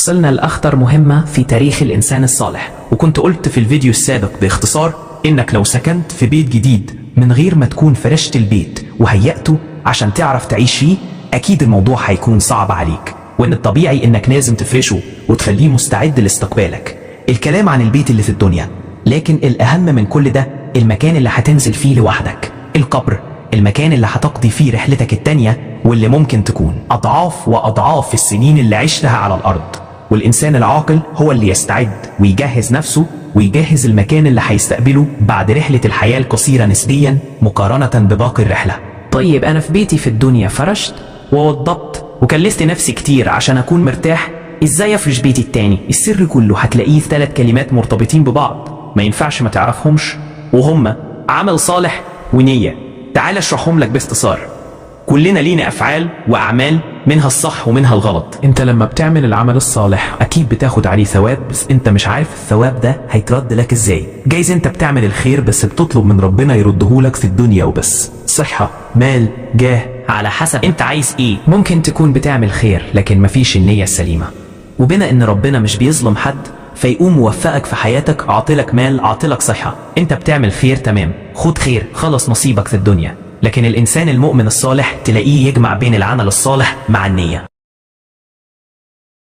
وصلنا لأخطر مهمة في تاريخ الإنسان الصالح، وكنت قلت في الفيديو السابق باختصار إنك لو سكنت في بيت جديد من غير ما تكون فرشت البيت وهيأته عشان تعرف تعيش فيه، أكيد الموضوع هيكون صعب عليك، وإن الطبيعي إنك لازم تفرشه وتخليه مستعد لاستقبالك. الكلام عن البيت اللي في الدنيا، لكن الأهم من كل ده المكان اللي هتنزل فيه لوحدك، القبر، المكان اللي هتقضي فيه رحلتك التانية، واللي ممكن تكون أضعاف وأضعاف السنين اللي عشتها على الأرض. والإنسان العاقل هو اللي يستعد ويجهز نفسه ويجهز المكان اللي هيستقبله بعد رحلة الحياة القصيرة نسبيا مقارنة بباقي الرحلة. طيب أنا في بيتي في الدنيا فرشت ووضبت وكلست نفسي كتير عشان أكون مرتاح، إزاي أفرش بيتي التاني؟ السر كله هتلاقيه في 3 كلمات مرتبطين ببعض، ما ينفعش ما تعرفهمش، وهما عمل صالح ونية. تعال اشرحهم لك باختصار. كلنا لينا أفعال وأعمال، منها الصح ومنها الغلط. انت لما بتعمل العمل الصالح اكيد بتاخد عليه ثواب، بس انت مش عارف الثواب ده هيترد لك ازاي. جايز انت بتعمل الخير بس بتطلب من ربنا يردهولك في الدنيا وبس، صحة، مال، جاه، على حسب انت عايز ايه. ممكن تكون بتعمل خير لكن مفيش النية السليمة، وبما ان ربنا مش بيظلم حد فيقوم موفقك في حياتك، عاطلك مال، عاطلك صحة. انت بتعمل خير تمام، خد خير، خلص نصيبك في الدنيا. لكن الإنسان المؤمن الصالح تلاقيه يجمع بين العمل الصالح مع النية.